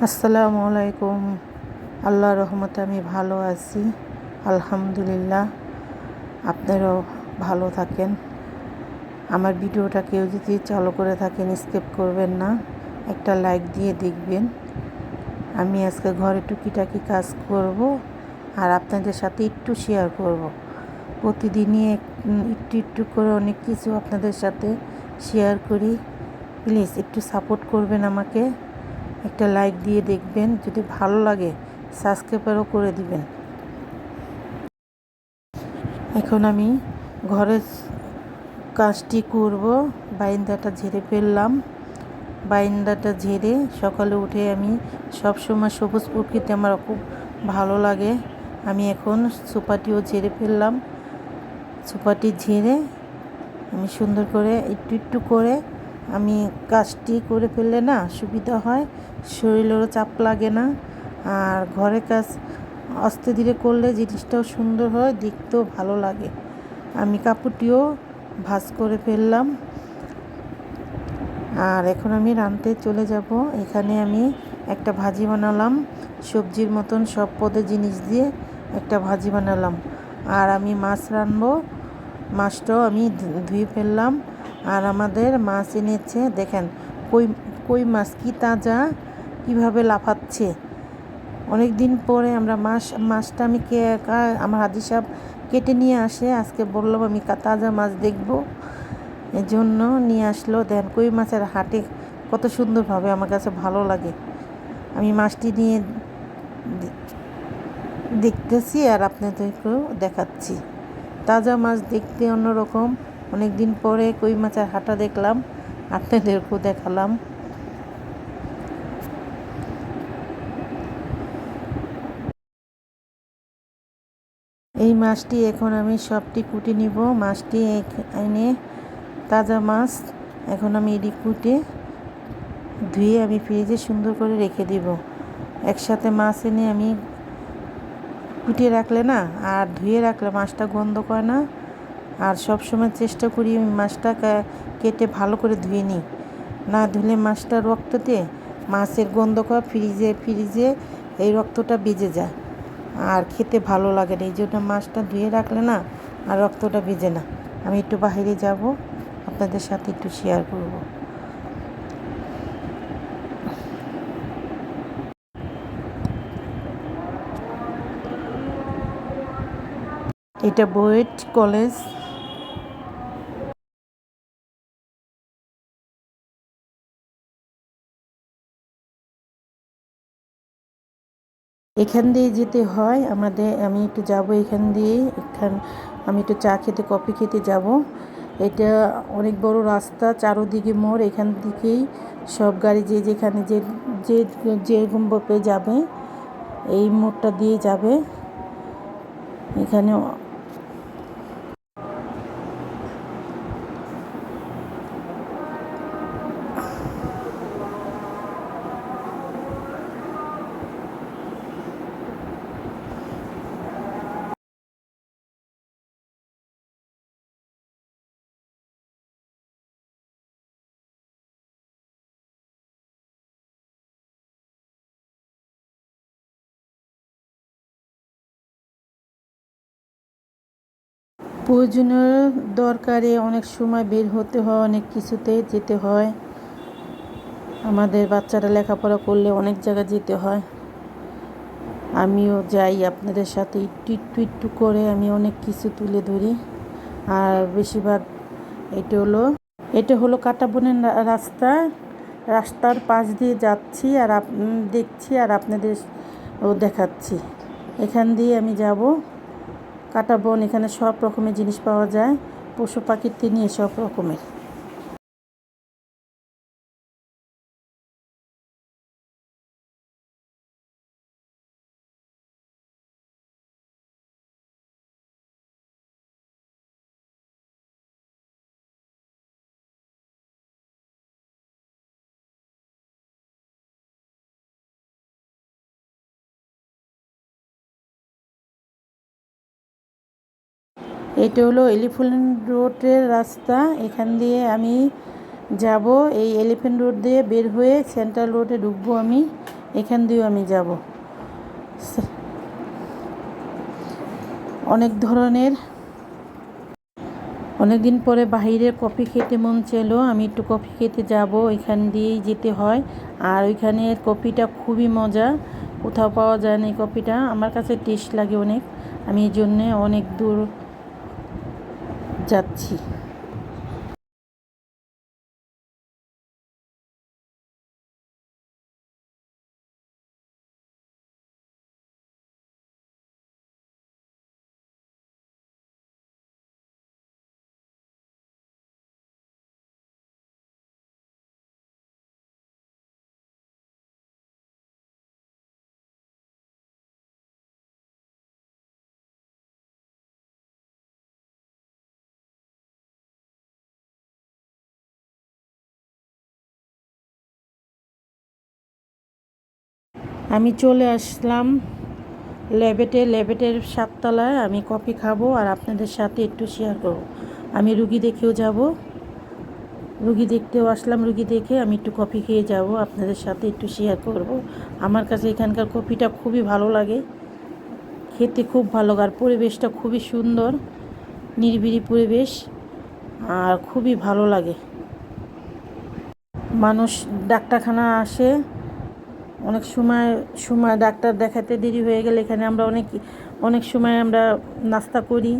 আসসালামু আলাইকুম। আল্লাহর রহমতে আমি ভালো আছি, আলহামদুলিল্লাহ। আপনারাও ভালো থাকেন। আমার ভিডিওটা কেউ যদি চালু করে থাকেন স্কিপ করবেন না, একটা লাইক দিয়ে দেখবেন। আমি আজকে ঘরে টুকিটাকি কাজ করব আর আপনাদের সাথে একটু শেয়ার করব। প্রতিদিনই একটু একটু করে অনেক কিছু আপনাদের সাথে শেয়ার করি। প্লিজ একটু সাপোর্ট করবেন আমাকে, একটা লাইক দিয়ে দেখবেন, যদি ভালো লাগে সাবস্ক্রাইবও করে দিবেন। এখন আমি ঘরের কাজটি করব। বাইন্দাটা ঝেড়ে ফেললাম। বাইন্দাটা ঝেড়ে সকালে উঠে আমি সবসময় সবুজ প্রকৃতি আমার খুব ভালো লাগে। আমি এখন সোফাটিও ঝেড়ে ফেললাম। সোফাটি ঝেড়ে আমি সুন্দর করে একটু একটু করে আমি কাজটি করে ফেললে না সুবিধা হয়, শরীরেরও চাপ লাগে না। আর ঘরের কাজ আস্তে ধীরে করলে জিনিসটাও সুন্দর হয়, দেখতেও ভালো লাগে। আমি কাপড়টিও ভাঁজ করে ফেললাম। আর এখন আমি রাঁধতে চলে যাব। এখানে আমি একটা ভাজি বানালাম, সবজির মতন সব পদের জিনিস দিয়ে একটা ভাজি বানালাম। আর আমি মাছ রাঁধবো। মাছটাও আমি ধুয়ে ফেললাম। আর আমাদের মাছ এনেছে, দেখেন কই কই মাছ, কি তাজা, কিভাবে লাফাচ্ছে। অনেক দিন পরে আমরা মাছটা আমি আমার হাজি সাহেব কেটে নিয়ে আসে। আজকে বললাম আমি তাজা মাছ দেখব, এজন্য নিয়ে আসলো। দেন কই মাছের হাটে কত সুন্দরভাবে, আমার কাছে ভালো লাগে। আমি মাছটি নিয়ে দেখতেছি আর আপনাদেরকেও দেখাচ্ছি। তাজা মাছ দেখতে অন্যরকম। অনেক দিন পরে কই মাছের হাটা দেখলাম, আপনাদেরকেও দেখালাম। এই মাছটি এখন আমি সবটি কুটে নিব। মাছটি এনে তাজা মাছ এখন আমি এটি কুটে ধুয়ে আমি ফ্রিজে সুন্দর করে রেখে দিব। একসাথে মাছ এনে আমি কুটে রাখলে না আর ধুয়ে রাখলে মাছটা গন্ধ করে না। আর সব সময় চেষ্টা করি আমি মাছটা কেটে ভালো করে ধুয়ে নিই। না ধুলে মাছটা রক্ততে মাছের গন্ধ করে ফ্রিজে এই রক্তটা বেজে যায় আর খেতে ভালো লাগে না। এই জন্য মাছটা ধুয়ে রাখলে না আর রক্তটা বেজে না। আমি একটু বাইরে যাব, আপনাদের সাথে একটু শেয়ার করব। এটা বুয়েট কলেজ। এখান দিয়ে যেতে হয় আমাদের। আমি একটু যাব এখান দিয়ে। আমি একটু চা খেতে, কফি খেতে যাব। এটা অনেক বড় রাস্তা, চারোদিকে মোড়। এখান থেকেই সব গাড়ি যে যেখানে যে যেরকম ভাবে যাবে এই মোড়টা দিয়ে যাবে। এখানে প্রয়োজনীয় দরকারে অনেক সময় বের হতে হয়, অনেক কিছুতে যেতে হয়। আমাদের বাচ্চারা লেখাপড়া করলে অনেক জায়গায় যেতে হয়। আমিও যাই আপনাদের সাথে একটু একটু একটু করে আমি অনেক কিছু তুলে ধরি। আর বেশিরভাগ এটা হলো কাঁটাবনের রাস্তা। রাস্তার পাশ দিয়ে যাচ্ছি আর দেখছি আর আপনাদেরও দেখাচ্ছি। এখান দিয়ে আমি যাব কাঁটাবন। এখানে সব রকমের জিনিস পাওয়া যায়, পশু পাখিতে নিয়ে সব রকমের। এটা হলো এলিফ্যান্ট রোডের রাস্তা। এখান দিয়ে আমি যাব। এই এলিফ্যান্ট রোড দিয়ে বের হয়ে সেন্ট্রাল রোডে ঢুকবো আমি। এখান দিয়েও আমি যাব। অনেকদিন পরে বাইরে কফি খেতে মন চাইলো, আমি একটু কফি খেতে যাব, এখান দিয়েই যেতে হয়। আর ওইখানের কফিটা খুবই মজা, কোথাও পাওয়া যায় না এই কফিটা, আমার কাছে টেস্ট লাগে অনেক, আমি এই জন্যে অনেক দূর যাচ্ছি। আমি চলে আসলাম ল্যাবেটের 7 তলায়। আমি কফি খাবো আর আপনাদের সাথে একটু শেয়ার করব। আমি রুগী দেখেও যাব, রুগী দেখতেও আসলাম, রুগী দেখে আমি একটু কফি খেয়ে যাব, আপনাদের সাথে একটু শেয়ার করব। আমার কাছে এখানকার কফিটা খুবই ভালো লাগে, খেতে খুব ভালো, আর পরিবেশটা খুবই সুন্দর, নিরিবিলি পরিবেশ, আর খুবই ভালো লাগে। মানুষ ডাক্তারখানা আসে, অনেক সময় ডাক্তার দেখাতে দেরি হয়ে গেলে এখানে আমরা অনেক সময় আমরা নাস্তা করি,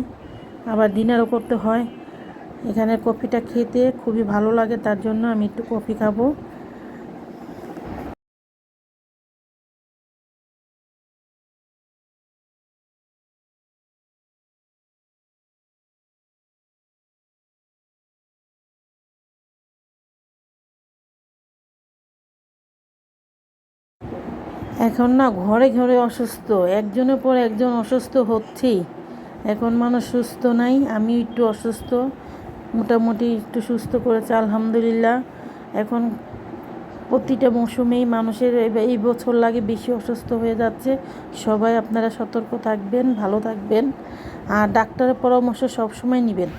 আবার ডিনারও করতে হয়। এখানে কফিটা খেতে খুবই ভালো লাগে, তার জন্য আমি একটু কফি খাবো। এখন না ঘরে ঘরে অসুস্থ, একজনের পর একজন অসুস্থ হচ্ছেই। এখন মানুষ সুস্থ নাই, আমি একটু অসুস্থ, মোটামুটি একটু সুস্থ করেছে আলহামদুলিল্লাহ। এখন প্রতিটা মৌসুমেই মানুষের এই বছর লাগে বেশি অসুস্থ হয়ে যাচ্ছে। সবাই আপনারা সতর্ক থাকবেন, ভালো থাকবেন, আর ডাক্তারের পরামর্শ সবসময় নেবেন।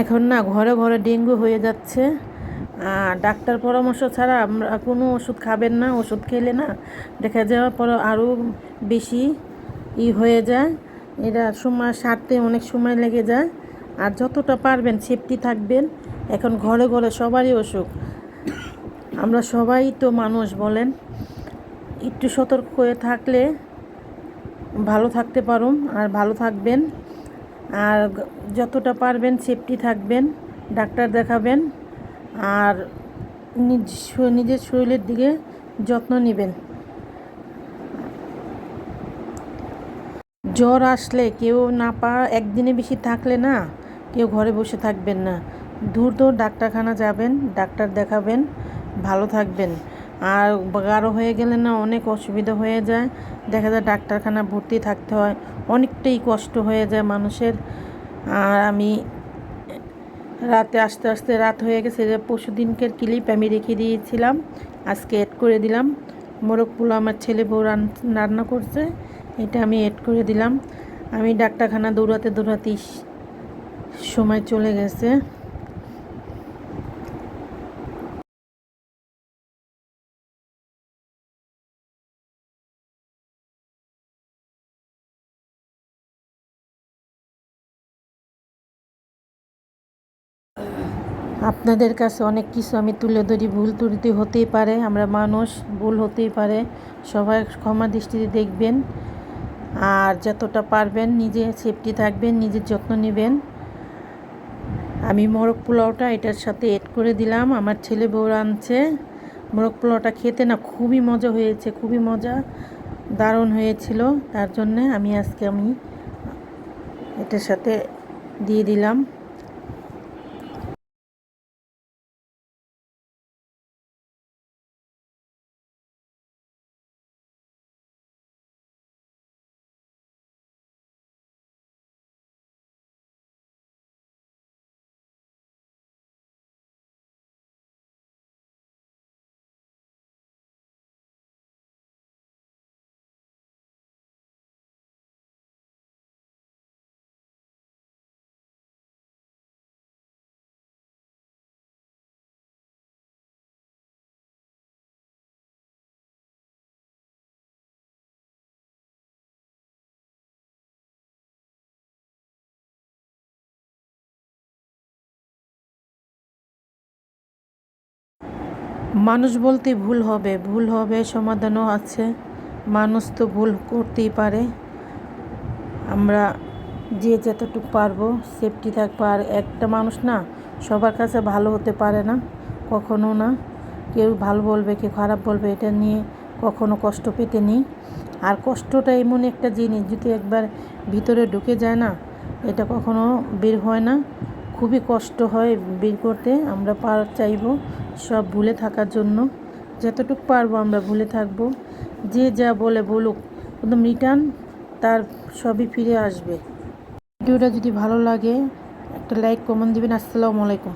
এখন না ঘরে ঘরে ডেঙ্গু হয়ে যাচ্ছে, আর ডাক্তার পরামর্শ ছাড়া আমরা কোনো ওষুধ খাবেন না, ওষুধ খেলে না দেখা যাওয়ার পর আরও বেশি হয়ে যায়, এটা সময় সারতে অনেক সময় লেগে যায়। আর যতটা পারবেন সেফটি থাকবেন। এখন ঘরে ঘরে সবারই অসুখ, আমরা সবাই তো মানুষ বলেন, একটু সতর্ক হয়ে থাকলে ভালো থাকতে পারুন আর ভালো থাকবেন। আর যতটা পারবেন সেফটি থাকবেন, ডাক্তার দেখাবেন, আর নিজের শরীরের দিকে যত্ন নেবেন। জ্বর আসলে কেউ না একদিনে বেশি থাকলে না, কেউ ঘরে বসে থাকবেন না, দ্রুত ডাক্তারখানা যাবেন, ডাক্তার দেখাবেন, ভালো থাকবেন। আর গাঢ় হয়ে গেলে না অনেক অসুবিধা হয়ে যায়, দেখা যায় ডাক্তারখানা ভর্তি থাকতে হয়, অনেকটাই কষ্ট হয়ে যায় মানুষের। আর আমি রাতে আস্তে আস্তে রাত হয়ে গেছে, পরশু দিনকের ক্লিপ আমি রেখে দিয়েছিলাম, আজকে অ্যাড করে দিলাম। মোরগ পোলাও আমার ছেলে বউ রান্না করছে, এটা আমি অ্যাড করে দিলাম। আমি ডাক্তারখানা দৌড়াতে দৌড়াতেই সময় চলে গেছে। আপনাদের কাছে অনেক কিছু আমি তুলে ধরি, ভুল ত্রুটি হতেই পারে, আমরা মানুষ, ভুল হতেই পারে, সবাই ক্ষমা দৃষ্টিতে দেখবেন। আর যতটা পারবেন নিজে সেফটি থাকবেন, নিজের যত্ন নেবেন। আমি মোরগ পোলাওটা এটার সাথে এড করে দিলাম, আমার ছেলে বউ রাঁধছে। মোরগ পোলাওটা খেতে না খুবই মজা হয়েছে, খুবই মজা, দারুণ হয়েছিল, তার জন্যে আমি এটার সাথে দিয়ে দিলাম। মানুষ বলতে ভুল হবে, সমাধানও আছে। মানুষ তো ভুল করতেই পারে। আমরা যে যতটুকু পারবো সেফটি থাকবো। আর একটা মানুষ না সবার কাছে ভালো হতে পারে না, কখনো না। কেউ ভালো বলবে, কেউ খারাপ বলবে, এটা নিয়ে কখনো কষ্ট পেতে নেই। আর কষ্টটা এমন একটা জিনিস, যদি একবার ভিতরে ঢুকে যায় না, এটা কখনো বের হয় না। খুবই কষ্ট হয় বের করতে। আমরা চাইবো সব ভুলে থাকার জন্য, যতটুকু পারবো আমরা ভুলে থাকবো। যে যা বলে বলুক, একদম রিটার্ন তার সবই ফিরে আসবে। ভিডিওটা যদি ভালো লাগে একটা লাইক কমেন্ট দিবেন। আসসালামু আলাইকুম।